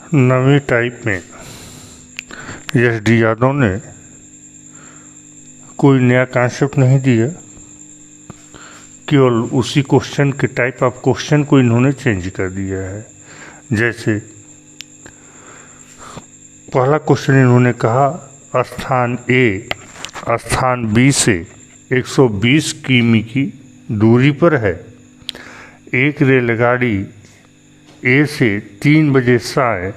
नवी type में S D Yadav ने कोई नया कॉन्सेप्ट नहीं दिया, केवल उसी क्वेश्चन के टाइप ऑफ क्वेश्चन को इन्होंने चेंज कर दिया है। जैसे पहला क्वेश्चन इन्होंने कहा, स्थान ए स्थान बी से 120 किमी की दूरी पर है। एक रेलगाड़ी ए से 3 बजे साय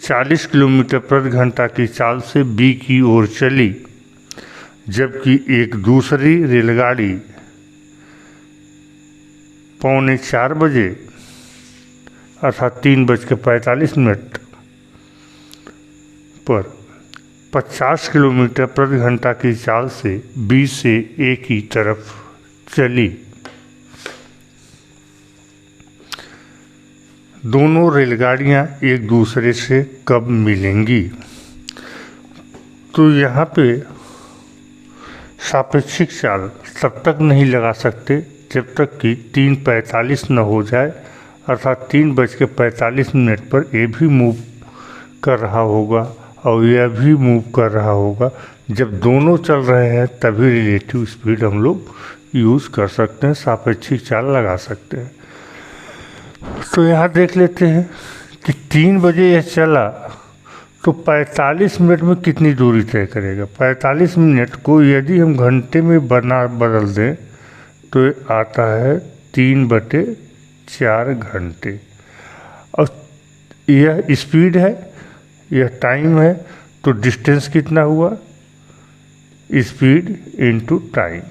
40 किलोमीटर प्रति घंटा की चाल से बी की ओर चली, जबकि एक दूसरी रेलगाड़ी 3:45 बजे अर्थात 3:45 पर 50 किलोमीटर प्रति घंटा की चाल से बी से ए की तरफ चली। दोनों रेलगाड़ियां एक दूसरे से कब मिलेंगी? तो यहाँ पे सापेक्षिक चाल तब तक नहीं लगा सकते जब तक कि 3:45 न हो जाए, अर्थात 3:45 पर ए भी मूव कर रहा होगा और यह भी मूव कर रहा होगा। जब दोनों चल रहे हैं तभी रिलेटिव स्पीड हम लोग यूज़ कर सकते हैं, सापेक्षिक चाल लगा सकते हैं। तो यहाँ देख लेते हैं कि 3 बजे यह चला तो 45 मिनट में कितनी दूरी तय करेगा। 45 मिनट को यदि हम घंटे में बदल दें तो आता है 3/4 घंटे। और यह स्पीड है, यह टाइम है, तो डिस्टेंस कितना हुआ? स्पीड इनटू टाइम,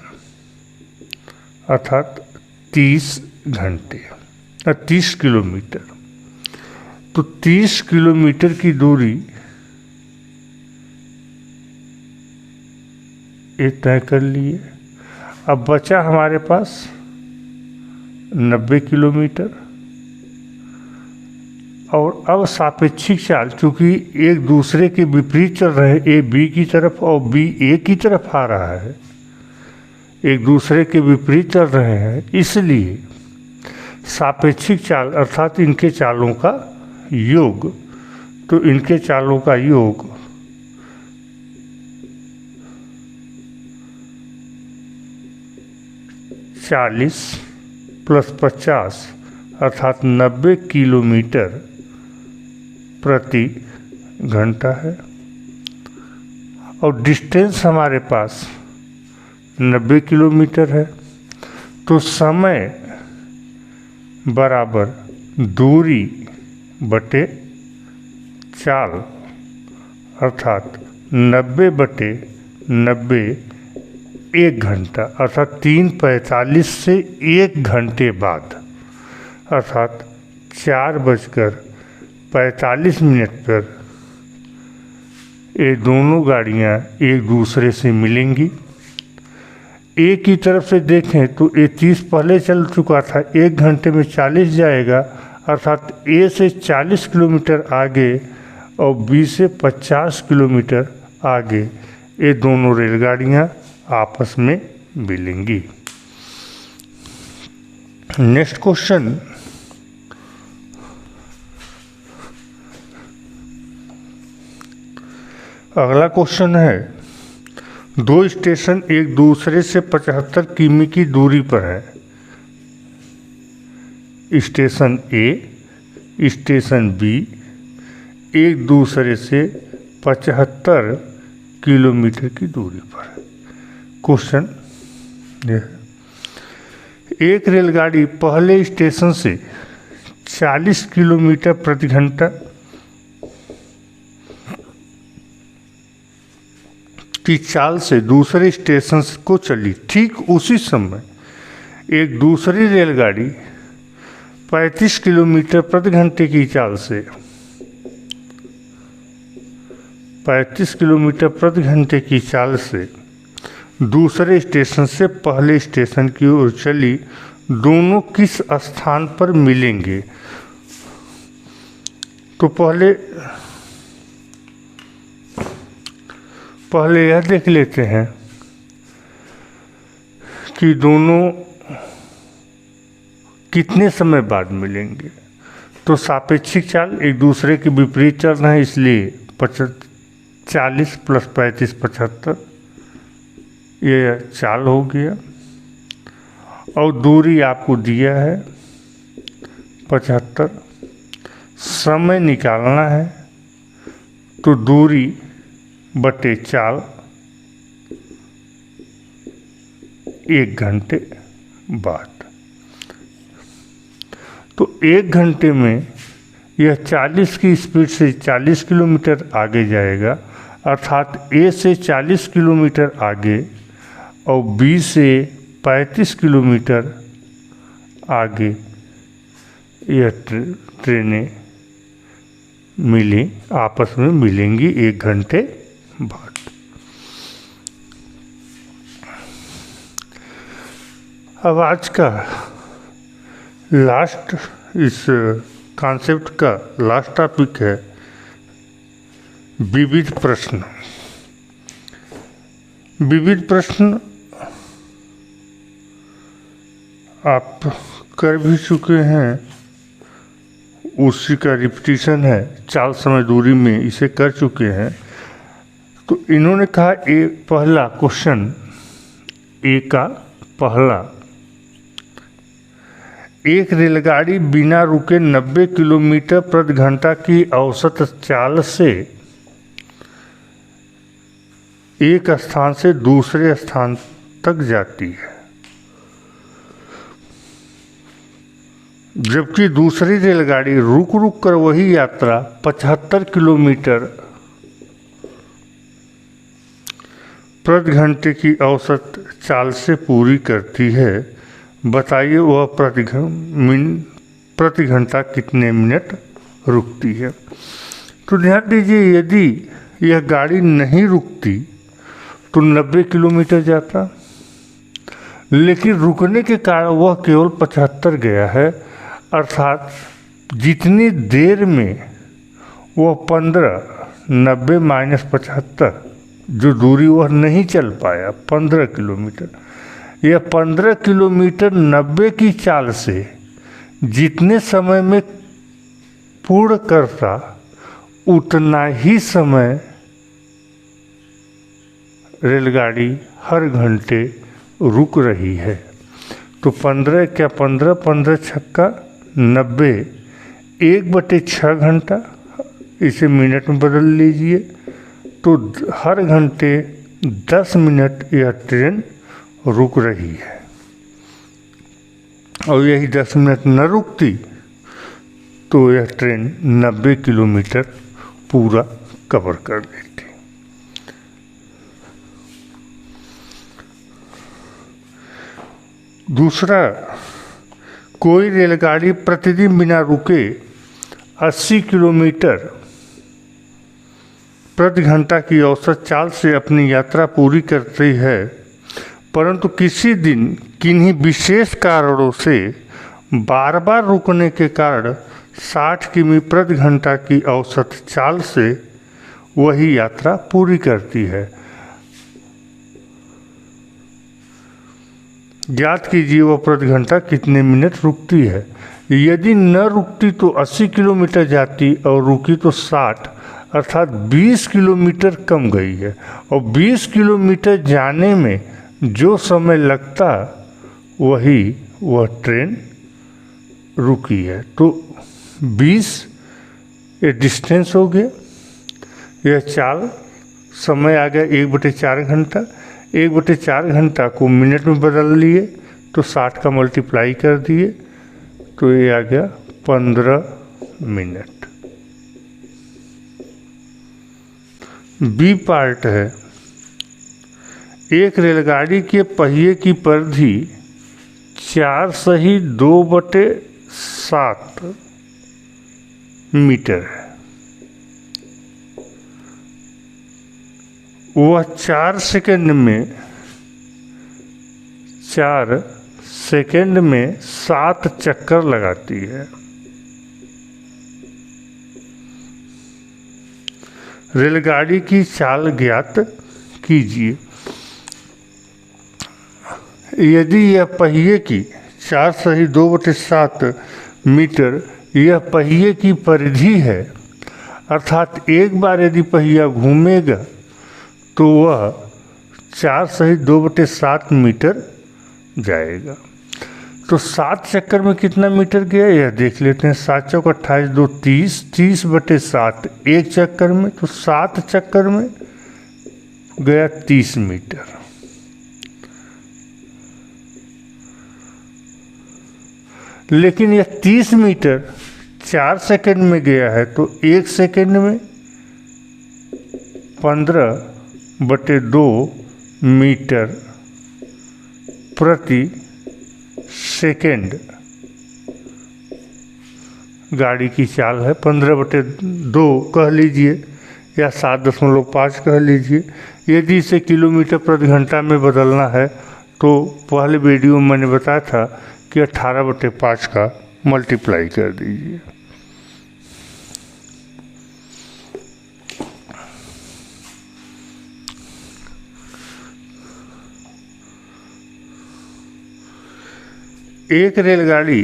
अर्थात 30 घंटे 30 किलोमीटर। तो 30 किलोमीटर की दूरी ये तय कर लिए। अब बचा हमारे पास 90 किलोमीटर। और अब सापेक्षिक चाल, चूँकि एक दूसरे के विपरीत चल रहे हैं, ए बी की तरफ और बी ए की तरफ आ रहा है, एक दूसरे के विपरीत चल रहे हैं, इसलिए सापेक्षिक चाल अर्थात इनके चालों का योग, तो इनके चालों का योग 40 + 50 अर्थात 90 किलोमीटर प्रति घंटा है। और डिस्टेंस हमारे पास 90 किलोमीटर है। तो समय बराबर दूरी बटे चाल, अर्थात 90/90 1 घंटा, अर्थात 3:45 से 1 घंटे बाद, अर्थात 4:45 पर ये दोनों गाड़ियाँ एक दूसरे से मिलेंगी। ए की तरफ से देखें तो ए 30 पहले चल चुका था, 1 घंटे में 40 जाएगा, अर्थात ए से 40 किलोमीटर आगे और बी से 50 किलोमीटर आगे ये दोनों रेलगाड़ियाँ आपस में मिलेंगी। नेक्स्ट क्वेश्चन, अगला क्वेश्चन है, 2 स्टेशन एक दूसरे से 75 किमी की दूरी पर है। स्टेशन ए स्टेशन बी एक दूसरे से 75 किलोमीटर की दूरी पर है। क्वेश्चन यह, एक रेलगाड़ी पहले स्टेशन से 40 किलोमीटर प्रति घंटा की चाल से दूसरे स्टेशन को चली। ठीक उसी समय एक दूसरी रेलगाड़ी 35 किलोमीटर प्रति घंटे की चाल से 35 किलोमीटर प्रति घंटे की चाल से दूसरे स्टेशन से पहले स्टेशन की ओर चली। दोनों किस स्थान पर मिलेंगे? तो पहले यह देख लेते हैं कि दोनों कितने समय बाद मिलेंगे। तो सापेक्षिक चाल एक दूसरे के विपरीत चल रहे हैं, इसलिए 40 + 35 75 ये चाल हो गया। और दूरी आपको दिया है 75, समय निकालना है तो दूरी बटे चाल 1 घंटे बाद। तो 1 घंटे में यह 40 की स्पीड से 40 किलोमीटर आगे जाएगा, अर्थात ए से 40 किलोमीटर आगे और बी से 35 किलोमीटर आगे यह ट्रेनें आपस में मिलेंगी 1 घंटे बाद। अब आज का लास्ट, इस कॉन्सेप्ट का लास्ट टॉपिक है विविध प्रश्न। विविध प्रश्न आप कर भी चुके हैं, उसी का रिपीटिशन है, चाल समय दूरी में इसे कर चुके हैं। तो इन्होंने कहा पहला क्वेश्चन ए का पहला, एक रेलगाड़ी बिना रुके 90 किलोमीटर प्रति घंटा की औसत चाल से एक स्थान से दूसरे स्थान तक जाती है, जबकि दूसरी रेलगाड़ी रुक रुक कर वही यात्रा 75 किलोमीटर प्रति घंटे की औसत चाल से पूरी करती है। बताइए वह प्रति घंटा कितने मिनट रुकती है। तो ध्यान दीजिए, यदि यह गाड़ी नहीं रुकती तो 90 किलोमीटर जाता, लेकिन रुकने के कारण वह केवल 75 गया है, अर्थात जितनी देर में वह 90 - 75 जो दूरी वह नहीं चल पाया 15 किलोमीटर, यह 15 किलोमीटर 90 की चाल से जितने समय में पूर्ण करता उतना ही समय रेलगाड़ी हर घंटे रुक रही है। तो 15 क्या 15 15 छक्का 90, 1/6 घंटा, इसे मिनट में बदल लीजिए तो हर घंटे 10 मिनट यह ट्रेन रुक रही है। और यही 10 मिनट न रुकती तो यह ट्रेन 90 किलोमीटर पूरा कवर कर देती। दूसरा, कोई रेलगाड़ी प्रतिदिन बिना रुके 80 किलोमीटर प्रति घंटा की औसत चाल से अपनी यात्रा पूरी करती है, परंतु किसी दिन किन्हीं विशेष कारणों से बार बार रुकने के कारण 60 किमी प्रति घंटा की औसत चाल से वही यात्रा पूरी करती है। ज्ञात कीजिए वह प्रति घंटा कितने मिनट रुकती है। यदि न रुकती तो 80 किलोमीटर जाती और रुकी तो 60, अर्थात 20 किलोमीटर कम गई है। और 20 किलोमीटर जाने में जो समय लगता वह ट्रेन रुकी है। तो 20 ये डिस्टेंस हो गया, यह चाल समय आ गया 1/4 घंटा। 1/4 घंटा को मिनट में बदल लिए तो 60 का मल्टीप्लाई कर दिए तो ये आ गया 15 मिनट। बी पार्ट है, एक रेलगाड़ी के पहिए की परिधि 4 सही 2/7 मीटर है। वह 4 सेकंड में 7 चक्कर लगाती है। रेलगाड़ी की चाल ज्ञात कीजिए। यदि यह पहिए की 4 सही 2/7 मीटर यह पहिए की परिधि है, अर्थात एक बार यदि पहिया घूमेगा तो वह 4 सही 2/7 मीटर जाएगा। तो 7 चक्कर में कितना मीटर गया यह देख लेते हैं। 7 चौक 28, 2 30, 30/7 एक चक्कर में, तो 7 चक्कर में गया 30 मीटर। लेकिन यह 30 मीटर 4 सेकंड में गया है, तो 1 सेकंड में 15/2 मीटर प्रति सेकंड गाड़ी की चाल है। 15/2 कह लीजिए या 7.5 कह लीजिए। यदि इसे किलोमीटर प्रति घंटा में बदलना है तो पहले वीडियो में मैंने बताया था कि 18/5 का मल्टीप्लाई कर दीजिए। एक रेलगाड़ी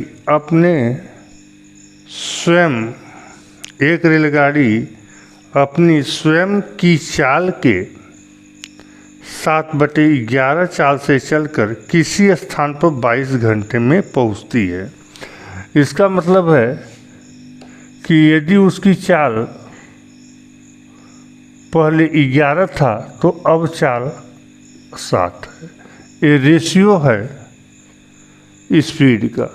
अपनी स्वयं की चाल के 7/11 चाल से चलकर किसी स्थान पर 22 घंटे में पहुंचती है। इसका मतलब है कि यदि उसकी चाल पहले 11 था तो अब चाल 7 है। ये रेशियो है स्पीड का।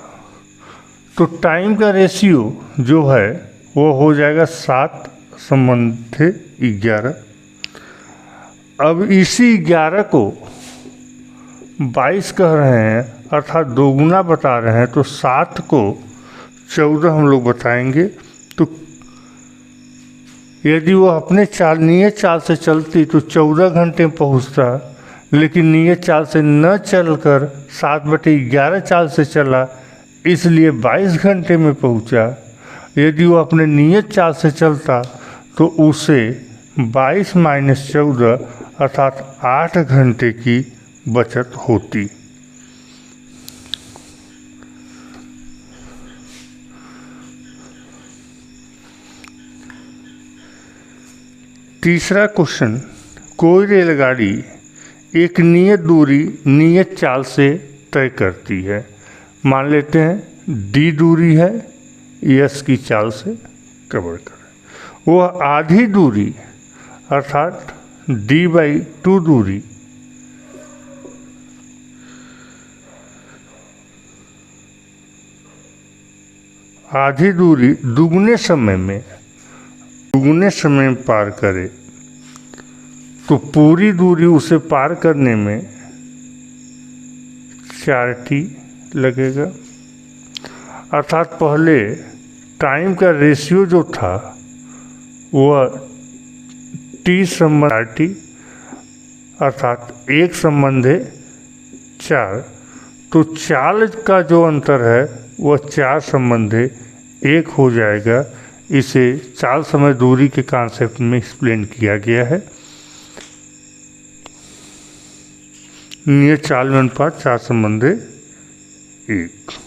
तो टाइम का रेशियो जो है वो हो जाएगा 7/11। अब इसी 11 को 22 कह रहे हैं, अर्थात दोगुना बता रहे हैं, तो 7 को 14 हम लोग बताएंगे। तो यदि वो अपने नियत चाल से चलती तो 14 घंटे में पहुँचता, लेकिन नियत चाल से न चलकर 7/11 चाल से चला, इसलिए 22 घंटे में पहुंचा। यदि वो अपने नियत चाल से चलता तो उसे 22 - 14 अर्थात 8 घंटे की बचत होती। तीसरा क्वेश्चन, कोई रेलगाड़ी एक नियत दूरी नियत चाल से तय करती है। मान लेते हैं d दूरी है, s की चाल से कवर करें। वह आधी दूरी अर्थात d/2 दूरी दुगने समय में पार करे तो पूरी दूरी उसे पार करने में 4t लगेगा। अर्थात पहले टाइम का रेशियो जो था वह t/4t अर्थात 1/4। तो चाल का जो अंतर है वह 4/1 हो जाएगा। इसे चाल समय दूरी के कॉन्सेप्ट में एक्सप्लेन किया गया है। नियत चाल में अनुपात 4/1।